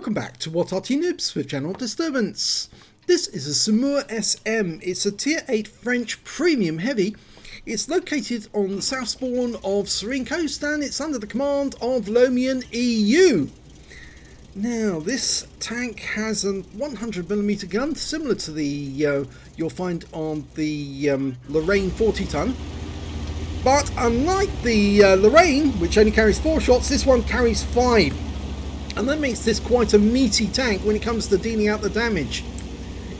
Welcome back to What Arty Noobs with Channel Disturbance. This is a Somua SM. It's a Tier 8 French Premium Heavy. It's located on the south spawn of Serene Coast and it's under the command of Lomian EU. Now this tank has a 100mm gun similar to the you'll find on the Lorraine 40 ton. But unlike the Lorraine, which only carries 4 shots, this one carries 5. And that makes this quite a meaty tank when it comes to dealing out the damage.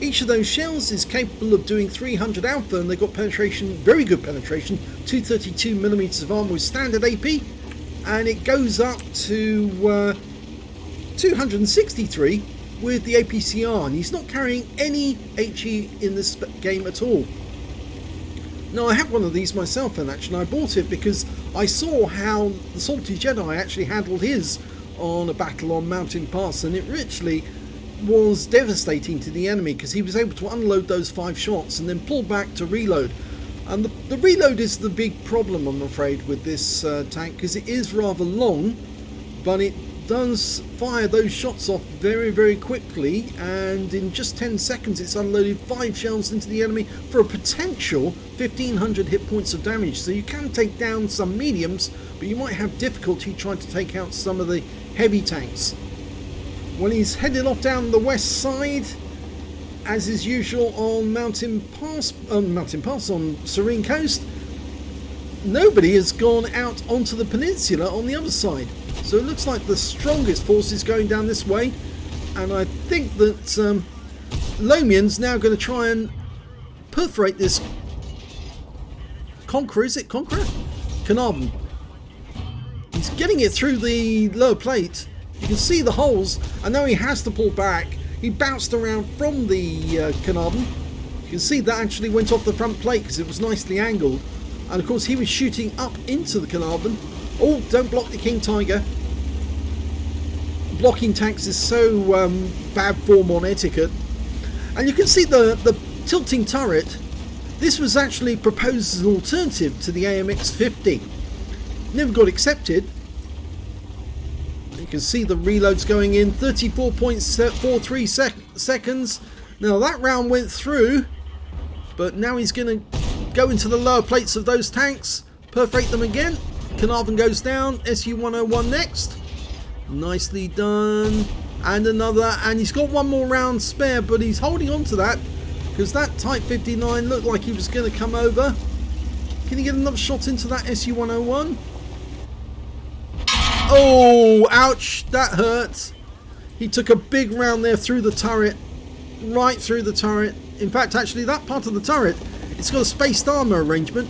Each of those shells is capable of doing 300 alpha, and they've got penetration, very good penetration, 232mm of armor with standard AP, and it goes up to 263 with the APCR, and he's not carrying any HE in this game at all. Now I have one of these myself in action. I bought it because I saw how the Salty Jedi actually handled his on a battle on Mountain Pass, and it literally was devastating to the enemy because he was able to unload those 5 shots and then pull back to reload. And the reload is the big problem, I'm afraid, with this tank, because it is rather long, but it does fire those shots off very, very quickly, and in just 10 seconds it's unloaded 5 shells into the enemy for a potential 1500 hit points of damage. So you can take down some mediums, but you might have difficulty trying to take out some of the heavy tanks. When he's headed off down the west side, as is usual on Mountain Pass on Serene Coast, nobody has gone out onto the peninsula on the other side. So it looks like the strongest force is going down this way, and I think that Lomian's now going to try and perforate this Conqueror, is it Conqueror? Carnarvon. He's getting it through the lower plate. You can see the holes, and now he has to pull back. He bounced around from the Carnarvon. You can see that actually went off the front plate because it was nicely angled. And of course he was shooting up into the Carnarvon. Oh, don't block the King Tiger. Blocking tanks is so bad form on etiquette. And you can see the tilting turret. This was actually proposed as an alternative to the AMX-50. Never got accepted. You can see the reloads going in, 34.43 seconds. Now that round went through, but now he's going to go into the lower plates of those tanks, perforate them again. Carnarvon goes down, SU-101 next. Nicely done. And another, and he's got one more round spare, but he's holding on to that because that Type 59 looked like he was going to come over. Can he get another shot into that SU-101? Oh, ouch, that hurt. He took a big round there through the turret, right through the turret. In fact, actually, that part of the turret, it's got a spaced armor arrangement.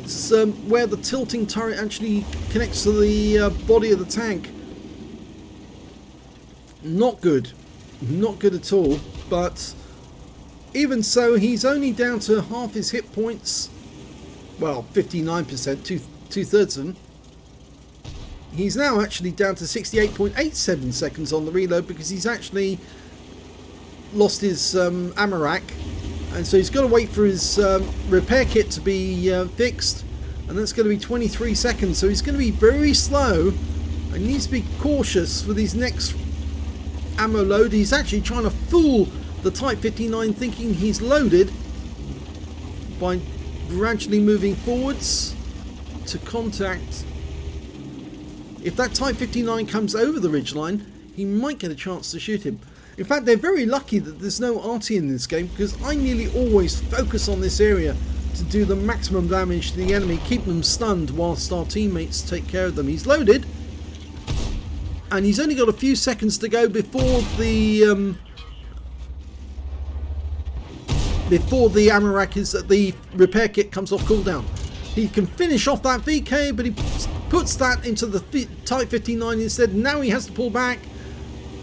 It's where the tilting turret actually connects to the body of the tank. Not good. Not good at all. But even so, he's only down to half his hit points. Well, 59%, two-thirds of them. He's now actually down to 68.87 seconds on the reload because he's actually lost his ammo rack, and so he's got to wait for his repair kit to be fixed, and that's going to be 23 seconds. So he's going to be very slow and needs to be cautious with his next ammo load. He's actually trying to fool the Type 59 thinking he's loaded by gradually moving forwards to contact. If that Type 59 comes over the ridgeline, he might get a chance to shoot him. In fact, they're very lucky that there's no Arty in this game, because I nearly always focus on this area to do the maximum damage to the enemy, keep them stunned whilst our teammates take care of them. He's loaded, and he's only got a few seconds to go before the ammo rack the repair kit comes off cooldown. He can finish off that VK, but he puts that into the Type 59 instead. Now he has to pull back,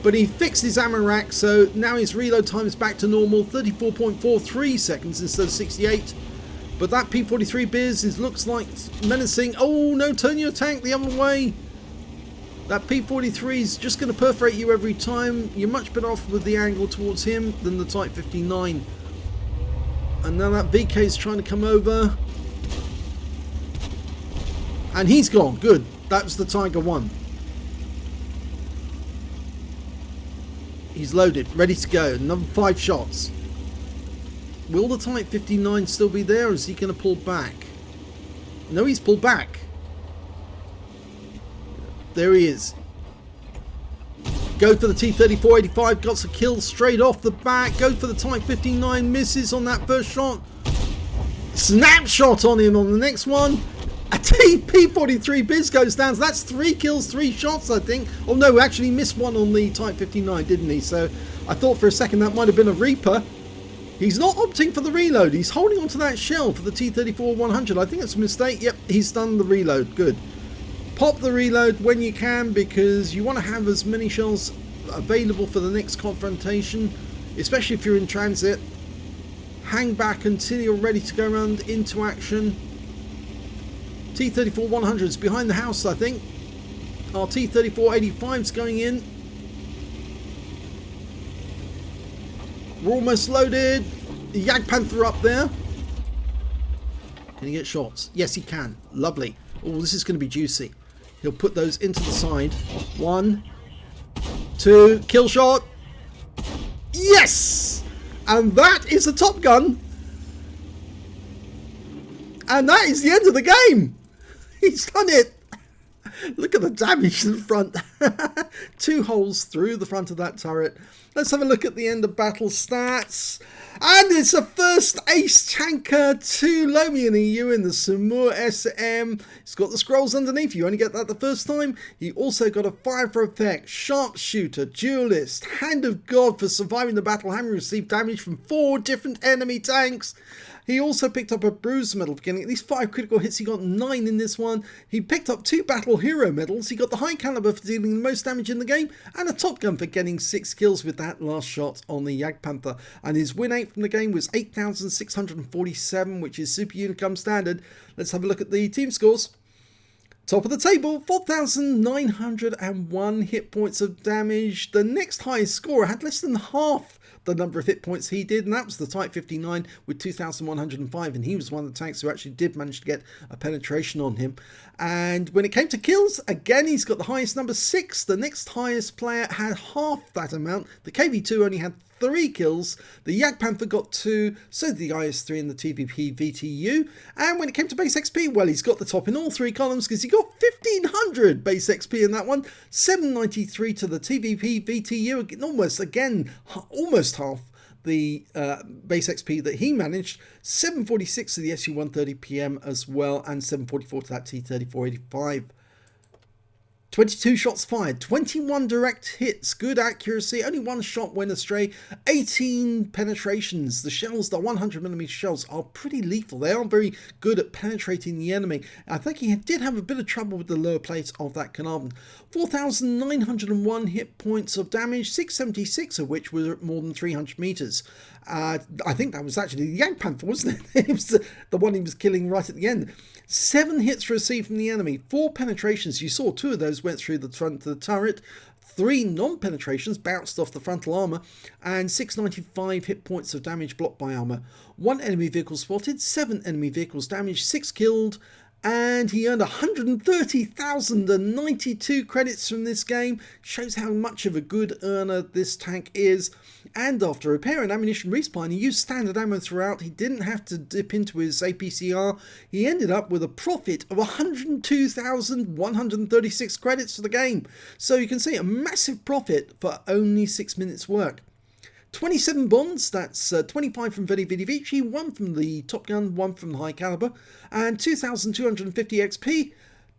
but he fixed his ammo rack, so now his reload time is back to normal, 34.43 seconds instead of 68. But that P-43 Biz looks like menacing. Oh no, turn your tank the other way. That P-43 is just going to perforate you every time. You're much better off with the angle towards him than the Type 59. And now that VK is trying to come over. And he's gone. Good. That was the Tiger 1. He's loaded, ready to go. Another 5 shots. Will the Type 59 still be there, or is he going to pull back? No, he's pulled back. There he is. Go for the T-34-85, got a kill straight off the bat. Go for the Type 59, misses on that first shot. Snapshot on him on the next one. A P-43 Biz goes down, so that's 3 kills, 3 shots, I think. Oh no, actually missed one on the Type 59, didn't he? So I thought for a second that might have been a Reaper. He's not opting for the reload. He's holding onto that shell for the T-34-100. I think it's a mistake. Yep, he's done the reload. Good. Pop the reload when you can, because you want to have as many shells available for the next confrontation, especially if you're in transit. Hang back until you're ready to go around into action. T-34-100 is behind the house, I think. Our T-34-85 is going in. We're almost loaded. The Jagdpanther up there. Can he get shots? Yes, he can. Lovely. Oh, this is going to be juicy. He'll put those into the side. 1, 2, kill shot. Yes! And that is a Top Gun. And that is the end of the game. He's done it. Look at the damage in the front. 2 holes through the front of that turret. Let's have a look at the end of battle stats. And it's a first ace tanker to Lomi and EU in the Somua SM. It's got the scrolls underneath. You only get that the first time. He also got a fire for effect, sharpshooter, duelist, hand of God for surviving the battle, having received damage from 4 different enemy tanks. He also picked up a bruise medal for getting at least 5 critical hits. He got 9 in this one. He picked up 2 battle hero medals. He got the high caliber for dealing the most damage in the game, and a Top Gun for getting 6 kills with that last shot on the Jagdpanther. And his win rate from the game was 8,647, which is Super Unicum standard. Let's have a look at the team scores. Top of the table, 4,901 hit points of damage. The next highest scorer had less than half the number of hit points he did, and that was the Type 59 with 2,105, and he was one of the tanks who actually did manage to get a penetration on him. And when it came to kills, again, he's got the highest number, 6. The next highest player had half that amount. The KV2 only had 3 kills. The Jagdpanther got 2, so did the IS-3 and the TVP VTU. And when it came to base XP, well, he's got the top in all 3 columns because he got 1,500 base XP in that one. 793 to the TVP VTU, almost half the base XP that he managed. 746 to the SU-130 PM as well, and 744 to that T-34-85. 22 shots fired, 21 direct hits, good accuracy, only 1 shot went astray, 18 penetrations. The shells, the 100mm shells, are pretty lethal. They aren't very good at penetrating the enemy. I think he did have a bit of trouble with the lower plates of that Carnarvon. 4,901 hit points of damage, 676 of which were more than 300 meters. I think that was actually the Jagdpanther, wasn't it? It was the one he was killing right at the end. 7 hits received from the enemy, 4 penetrations. You saw 2 of those went through the front of the turret. 3 non-penetrations bounced off the frontal armour, and 695 hit points of damage blocked by armour. 1 enemy vehicle spotted, 7 enemy vehicles damaged, 6 killed, and he earned 130,092 credits from this game. Shows how much of a good earner this tank is. And after repair and ammunition resupply, he used standard ammo throughout. He didn't have to dip into his APCR. He ended up with a profit of 102,136 credits for the game. So you can see a massive profit for only 6 minutes work. 27 bonds, that's 25 from Veni Vidi Vici, 1 from the Top Gun, 1 from the High Caliber, and 2,250 XP,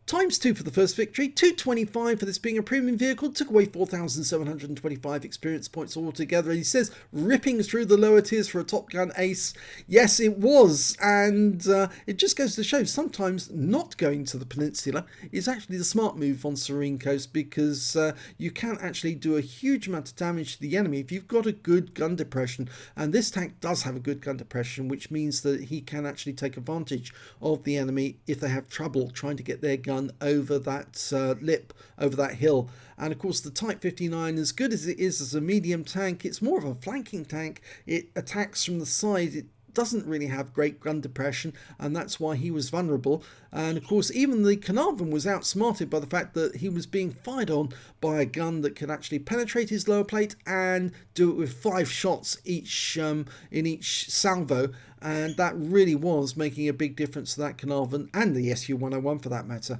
times 2 for the first victory, 225 for this being a premium vehicle, took away 4,725 experience points altogether. And he says, ripping through the lower tiers for a Top Gun ace. Yes, it was, and it just goes to show sometimes not going to the peninsula is actually the smart move on Serene Coast, because you can actually do a huge amount of damage to the enemy if you've got a good gun depression. And this tank does have a good gun depression, which means that he can actually take advantage of the enemy if they have trouble trying to get their gun over that lip, over that hill. And of course the Type 59, as good as it is as a medium tank, it's more of a flanking tank. It attacks from the side. doesn't really have great gun depression, and that's why he was vulnerable. And of course, even the Carnarvon was outsmarted by the fact that he was being fired on by a gun that could actually penetrate his lower plate and do it with 5 shots each in each salvo, and that really was making a big difference to that Carnarvon and the SU-101 for that matter.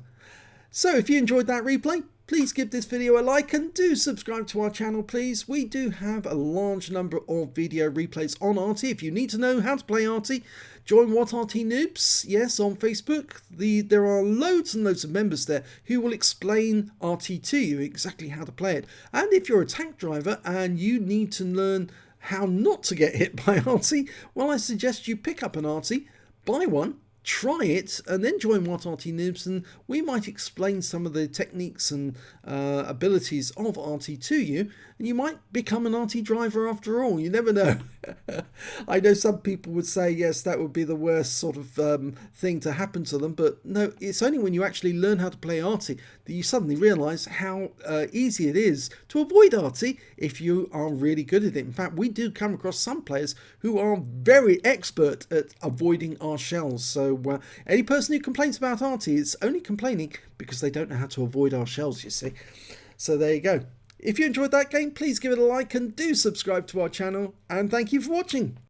So if you enjoyed that replay, please give this video a like and do subscribe to our channel, please. We do have a large number of video replays on Arty. If you need to know how to play Arty, join What Arty Noobs, yes, on Facebook. There are loads and loads of members there who will explain Arty to you, exactly how to play it. And if you're a tank driver and you need to learn how not to get hit by Arty, well, I suggest you pick up an Arty, buy one, try it, and then join What Arty Noobs, and we might explain some of the techniques and abilities of Arty to you, and you might become an Arty driver after all. You never know. I know some people would say, yes, that would be the worst sort of thing to happen to them, but no, it's only when you actually learn how to play Arty that you suddenly realise how easy it is to avoid Arty if you are really good at it. In fact, we do come across some players who are very expert at avoiding our shells. So any person who complains about Arty is only complaining because they don't know how to avoid our shells, you see. So there you go. If you enjoyed that game, please give it a like and do subscribe to our channel, and thank you for watching.